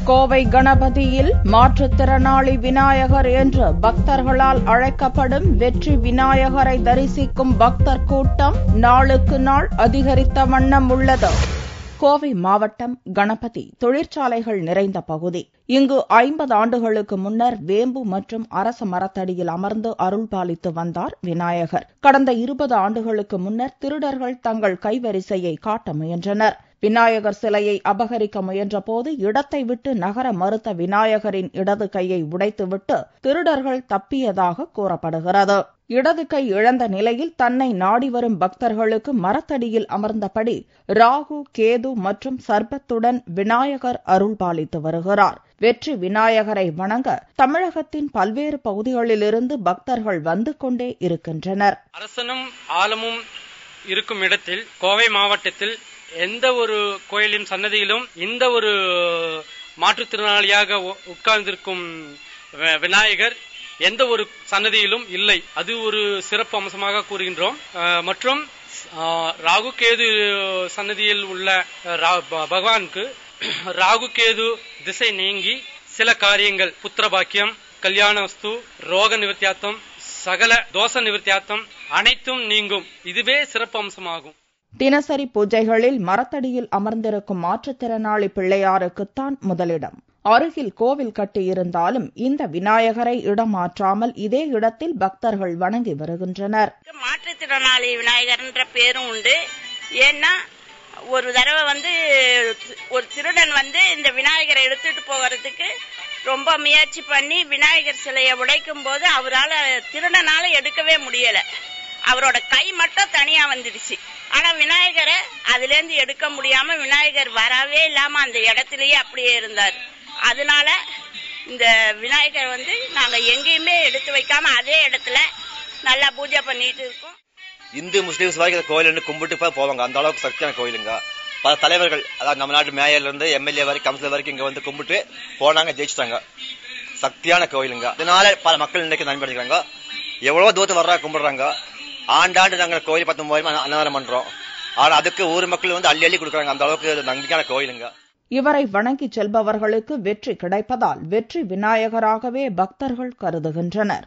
கோவை கணபதியில் மாற்றுத்திறனாளி விநாயகர் என்று பக்தர்களால் அழைக்கப்படும் வெற்றி விநாயகரை தரிசிக்கும் பக்தர் கூட்டம் நாளுக்கு நாள் அதிகரித்த வண்ணம் உள்ளது. கோவை மாவட்டம் கணபதி தொழிற்சாலைகள் நிறைந்த பகுதி. இங்கு 50 ஆண்டுகளுக்கு முன்னர் வேம்பு மற்றும் அரச மரத்தடியில் அமர்ந்து அருள்பாலித்து வந்தார் விநாயகர். கடந்த 20 ஆண்டுகளுக்கு முன்னர் திருடர்கள் தங்கள் கைவரிசையை காட்ட முயன்றனர். விநாயகர் சிலையை அபகரிக்க முயன்றபோது இடத்தை விட்டு நகர மறுத்த விநாயகரின் இடது கையை உடைத்துவிட்டு திருடர்கள் தப்பியதாக கூறப்படுகிறது. இடது கை இழந்த நிலையில் தன்னை நாடி வரும் பக்தர்களுக்கு மரத்தடியில் அமர்ந்தபடி ராகு, கேது மற்றும் சர்ப்பத்துடன் விநாயகர் அருள்பாலித்து வருகிறார். வெற்றி விநாயகரை வணங்க தமிழகத்தின் பல்வேறு பகுதிகளிலிருந்து பக்தர்கள் வந்து கொண்டே இருக்கின்றனர். அரசனும் ஆலமும் இருக்கும் இடத்தில் கோவை மாவட்டத்தில் எந்த ஒரு கோயிலின் சன்னதியிலும் இந்த ஒரு மாற்றுத்திறனாளியாக உட்கார்ந்திருக்கும் விநாயகர் எந்த ஒரு சன்னதியிலும் இல்லை. அது ஒரு சிறப்பு அம்சமாக கூறுகின்றோம். மற்றும் ராகு கேது சன்னதியில் உள்ள பகவானுக்கு ராகு கேது திசை நீங்கி சில காரியங்கள் புத்திரபாக்கியம், கல்யாண வஸ்து, ரோக நிவர்த்தியாத்தம், சகல தோஷ நிவர்த்தியாத்தம் அனைத்தும் நீங்கும். இதுவே சிறப்பு அம்சமாகும். தினசரி பூஜைகளில் மரத்தடியில் அமர்ந்திருக்கும் மாற்றுத்திறனாளி பிள்ளையாருக்குத்தான் முதலிடம். அருகில் கோவில் கட்டியிருந்தாலும் இந்த விநாயகரை இடம் மாற்றாமல் இதே இடத்தில் பக்தர்கள் வணங்கி வருகின்றனர். மாற்றுத்திறனாளி விநாயகர் என்ற பேரும் உண்டு. ஏன்னா ஒரு தடவை ஒரு திருடன் இந்த விநாயகரை எடுத்துட்டு போகிறதுக்கு ரொம்ப முயற்சி பண்ணி விநாயகர் சிலையை உடைக்கும் போது அவரால் திருடனால எடுக்கவே முடியல. அவரோட கை மட்டும் தனியா வந்துடுச்சு. ஆனா விநாயகரை அதுல இருந்து எடுக்க முடியாம விநாயகர் வரவே இல்லாம அந்த இடத்திலேயே அப்படியே இருந்தார். அதனால இந்த விநாயகர் நாங்க எங்கேயுமே எடுத்து வைக்காம அதே இடத்துல நல்லா பூஜை பண்ணிட்டு இருக்கோம். இந்து முஸ்லீம்ஸ் வரைக்கும் கோயில் கும்பிட்டு போவாங்க. அந்த அளவுக்கு சக்தியான கோயிலுங்க. பல தலைவர்கள், அதாவது நம்ம நாட்டு மேயர்ல இருந்து எம்எல்ஏ வரைக்கும் கவுன்சிலர் வரைக்கும் இங்க கும்பிட்டு போனாங்க, ஜெயிச்சுட்டாங்க. சக்தியான கோயிலுங்க. அதனால பல மக்கள் இன்னைக்கு நண்படுகிறாங்க. எவ்வளவு தூரத்து வர்றாங்க, கும்பிடுறாங்க. ஆண்டாண்டு நாங்கள் கோயில் 19 அன்னதானம் பண்றோம். ஆனா அதுக்கு ஊர் மக்கள் அள்ளி அள்ளி கொடுக்குறாங்க. அந்த அளவுக்கு நம்பிக்கையான கோயிலுங்க. இவரை வணங்கி செல்பவர்களுக்கு வெற்றி கிடைப்பதால் வெற்றி விநாயகராகவே பக்தர்கள் கருதுகின்றனர்.